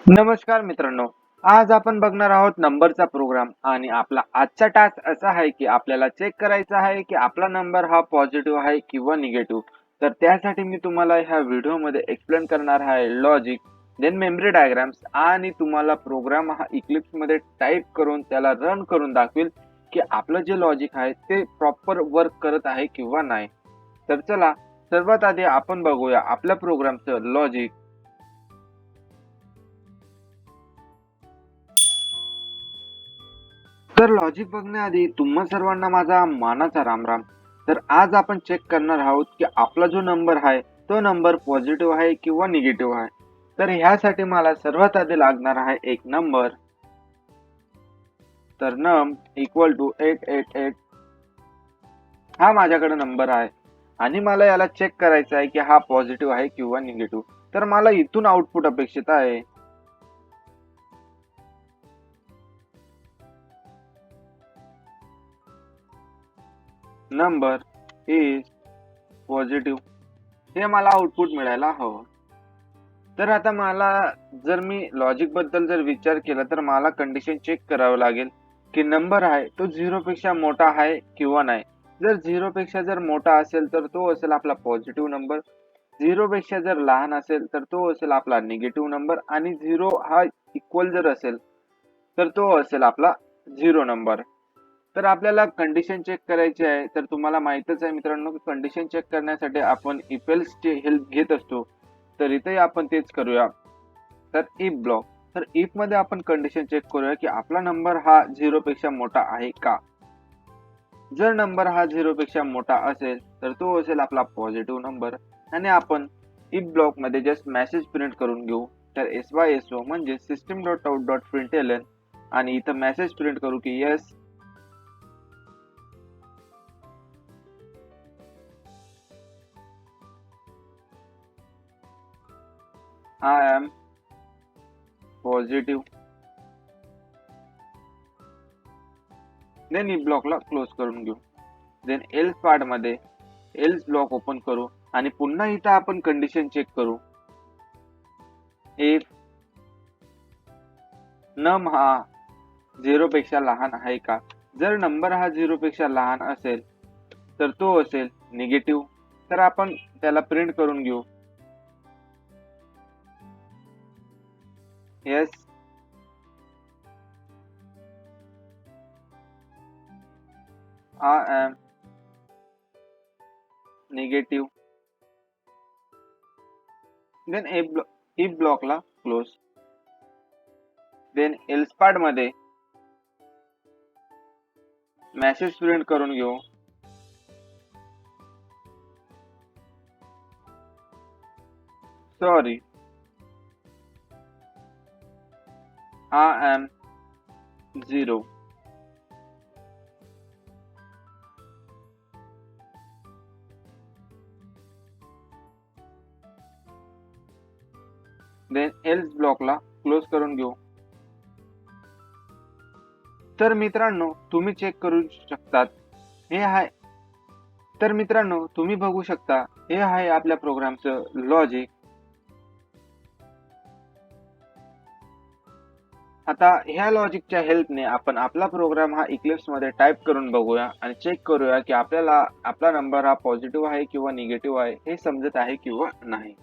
नमस्कार मित्रांनो. आज आपण बघणार आहोत नंबरचा प्रोग्राम आणि आपला आजचा टास्क असा आहे की आपल्याला चेक करायचा आहे की आपला नंबर हा पॉझिटिव्ह आहे किंवा निगेटिव्ह. तर त्यासाठी मी तुम्हाला ह्या व्हिडिओमध्ये एक्सप्लेन करणार आहे लॉजिक, देन मेमरी डायग्राम्स आणि तुम्हाला प्रोग्राम हा इक्लिप्समध्ये टाइप करून त्याला रन करून दाखवेल की आपलं जे लॉजिक आहे ते प्रॉपर वर्क करत आहे किंवा नाही. तर चला सर्वात आधी आपण बघूया आपल्या प्रोग्रामचं लॉजिक. तर लॉजिक बघण्याआधी तुम्हा सर्वांना माझा मानाचा रामराम. तर आज आपण चेक करणार आहोत की आपला जो नंबर आहे तो नंबर पॉझिटिव्ह आहे किंवा निगेटिव्ह आहे. तर ह्यासाठी मला सर्वात आधी लागणार आहे एक नंबर. तर नम इक्वल टू 888 हा माझ्याकडे नंबर आहे आणि मला याला चेक करायचा आहे की हा पॉझिटिव्ह आहे किंवा निगेटिव्ह. तर मला इथून आउटपुट अपेक्षित आहे. नंबर इज पॉझिटिव्ह हे मला आउटपुट मिळायला हवं. तर आता मला जर मी लॉजिक बद्दल जर विचार केला तर मला कंडिशन चेक करावं लागेल की नंबर आहे तो 0 पेक्षा मोठा आहे किंवा नाही. जर 0 पेक्षा जर मोठा असेल तर तो असेल आपला पॉझिटिव्ह नंबर. 0 पेक्षा जर लहान असेल तर तो असेल आपला निगेटिव्ह नंबर आणि 0 हा इक्वल जर असेल तर तो असेल आपला 0 नंबर. तर आपल्याला कंडिशन चेक करायची आहे. तर तुम्हाला माहितच आहे मित्रांनो की कंडिशन चेक करण्यासाठी आपण इफ एल्स ची हेल्प घेत असतो. तर इथे आपण तेच करूया. तर इफ ब्लॉक. तर इफ मध्ये आपण कंडिशन चेक करूया की आपला नंबर हा 0 पेक्षा मोठा आहे का. जर नंबर हा 0 पेक्षा मोठा असेल तर तो असेल आपला पॉझिटिव्ह नंबर आणि आपण इफ ब्लॉक मध्ये जस्ट मेसेज प्रिंट करून घेऊ. तर SYSO म्हणजे सिस्टम डॉट आउट डॉट प्रिंटलं आणि इथं मेसेज प्रिंट करू की yes I am positive. Then if ब्लॉकला क्लोज करून घेऊ. देन एल्स पार्ट मध्ये एल्स ब्लॉक ओपन करू आणि पुन्हा इथं आपण कंडिशन चेक करू. इफ नम हा 0 पेक्षा लहान आहे का. जर नंबर हा 0 पेक्षा लहान असेल तर तो असेल निगेटिव्ह. तर आपण त्याला प्रिंट करून घेऊ. Yes I am negative. Then if ब्लॉकला क्लोज. देन एल्स पार्ट मध्ये मेसेज प्रिंट करून घेऊ. Sorry I am 0. Then else ब्लॉकला क्लोज करून घेऊ. तर मित्रांनो तुम्ही चेक करू शकतात हे आहे. तर मित्रांनो तुम्ही बघू शकता हे आहे आपल्या प्रोग्रामचं लॉजिक. आता ह्या लॉजिकच्या हेल्पने आपण आपला प्रोग्राम हा इक्लिप्स मध्ये टाइप करून बघूया आणि चेक करूया की आपल्याला आपला नंबर हा पॉझिटिव्ह आहे किंवा निगेटिव्ह आहे हे समजत आहे किंवा नाही.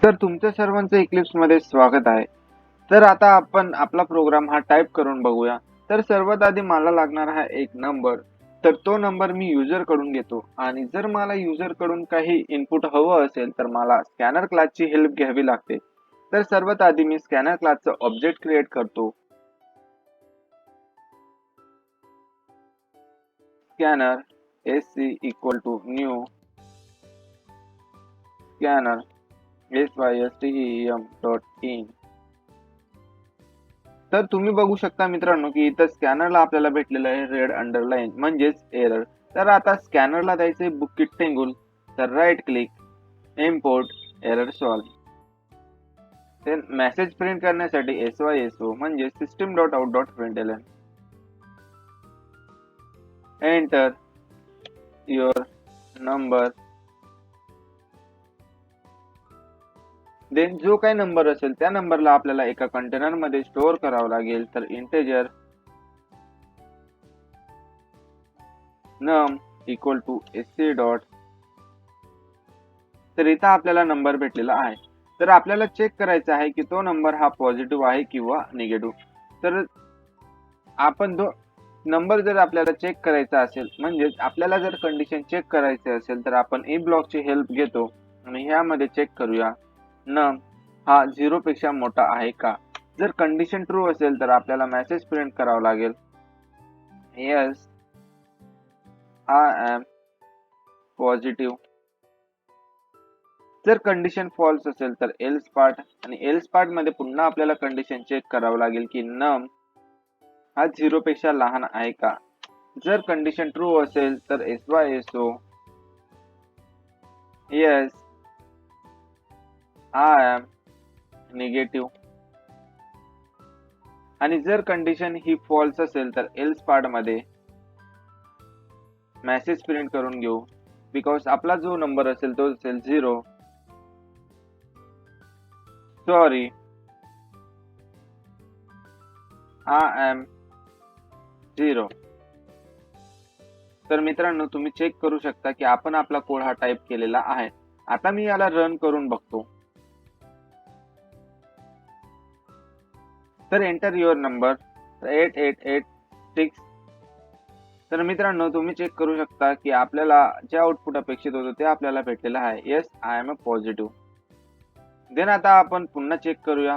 तर तुमच्या सर्वांचं इक्लिप्स मध्ये स्वागत आहे. तर आता आपण आपला प्रोग्राम हा टाइप करून बघूया. तर सर्वात आधी मला लागणार आहे एक नंबर. तर तो नंबर मी युजर कडून घेतो आणि जर मला युजर कडून काही इनपुट हवं असेल तर मला स्कॅनर क्लासची हेल्प घ्यावी लागते. तर सर्वात आधी मी स्कॅनर क्लासचं ऑब्जेक्ट क्रिएट करतो. Scanner SC equal to new scanner SYSTEM.in. तर तुम्ही बघू शकता मित्रांनो की इथं स्कॅनरला आपल्याला भेटलेलं आहे रेड अंडरलाईन म्हणजेच एरर. तर आता स्कॅनरला द्यायचे बुकिट टेंगुल. तर right click import error solve. Then message print करण्यासाठी SYSO म्हणजे system dot out dot println. Enter your number, then जो काही नंबर असेल त्या नंबरला आपल्याला एका कंटेनर मध्ये स्टोअर करावं लागेल. तर integer num equal to sc dot. तर इथं आपल्याला नंबर भेटलेला आहे. तर आपल्याला चेक करायचं आहे की तो नंबर हा पॉझिटिव्ह आहे किंवा निगेटिव्ह. तर आपण नंबर जर आपल्याला चेक करायचा असेल, म्हणजे आपल्याला जर कंडिशन चेक करायची असेल, तर आपण if ब्लॉकची हेल्प घेतो आणि ह्यामध्ये चेक करूया num हा 0 पेक्षा मोठा आहे का. जर कंडिशन ट्रू असेल तर आपल्याला मेसेज प्रिंट करावा लागेल yes I am positive. जर कंडिशन फॉल्स असेल तर एल्स पार्ट, आणि एल्स पार्ट मध्ये पुन्हा आपल्याला कंडिशन चेक करावं लागेल की num हा 0 पेक्षा लहान आहे का. जर कंडिशन ट्रू असेल तर SYSO yes I am negative. आणि जर कंडिशन ही फॉल्स असेल तर एल्स पार्ट मध्ये मेसेज प्रिंट करून घेऊ, बिकॉज आपला जो नंबर असेल तो असेल 0 सॉरी आय एम 0. तर मित्रांनो, तुम्ही चेक करू शकता की आपण आपला कोड हा टाइप केलेला आहे. आता मी याला रन करून बघतो. तर एंटर युअर नंबर 8886. तर मित्रांनो, तुम्ही चेक करू शकता की आपल्याला जे आउटपुट अपेक्षित होतं ते आपल्याला भेटलेलं आहे yes I am a positive. Then आता आपण पुन्हा चेक करूया,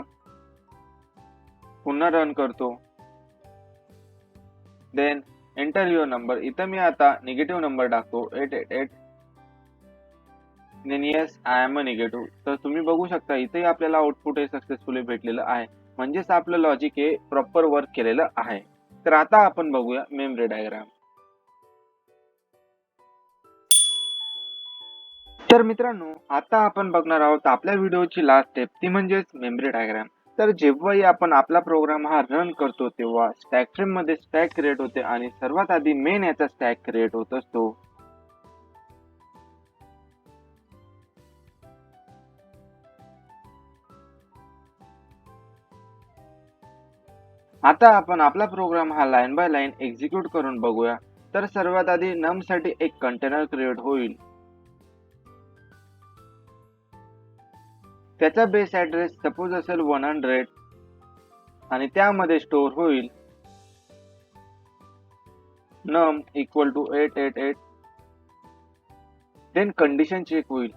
पुन्हा रन करतो. Then enter your number. इथं मी आता निगेटिव्ह नंबर टाकतो 888. Then yes I am a negative. तर तुम्ही बघू शकता इथेही आपल्याला आउटपुट हे सक्सेसफुली भेटलेलं आहे, म्हणजेच आपलं लॉजिक हे प्रॉपर वर्क केलेलं आहे. तर आता आपण बघूया मेमरी डायग्राम. तर मित्रांनो, आता आपण बघणार आहोत आपल्या व्हिडिओची लास्ट स्टेप, ती म्हणजेच मेमरी डायग्राम. तर जेव्हाही आपण आपला प्रोग्राम हा रन करतो तेव्हा स्टॅक फ्रेम मध्ये स्टॅक क्रिएट होते आणि सर्वात आधी मेन याचा स्टॅक क्रिएट होत असतो. आता आपण आपला प्रोग्राम हा लाईन बाय लाईन एक्झिक्यूट करून बघूया. तर सर्वात आधी नम साठी एक कंटेनर क्रिएट होईल. त्याचा बेस ऍड्रेस सपोज असेल 100 आणि त्यामध्ये स्टोअर होईल num equal to 888. Then condition check होईल.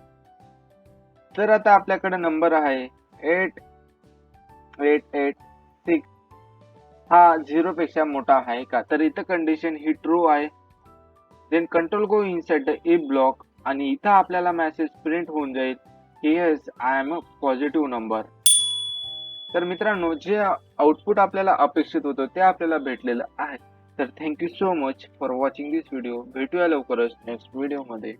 तर आता आपल्याकडे नंबर आहे 8886 हा 0 पेक्षा मोठा आहे का. तर इथं कंडिशन ही ट्रू आहे. Then control go inside the if block आणि इथं आपल्याला मेसेज प्रिंट होऊन जाईल yes I am a positive number. तर मित्रांनो, जे आउटपुट आपल्याला अपेक्षित होतं ते आपल्याला भेटलेलं आहे. तर thank you so much for watching this video. भेटूया लवकरच नेक्स्ट व्हिडिओ मध्ये.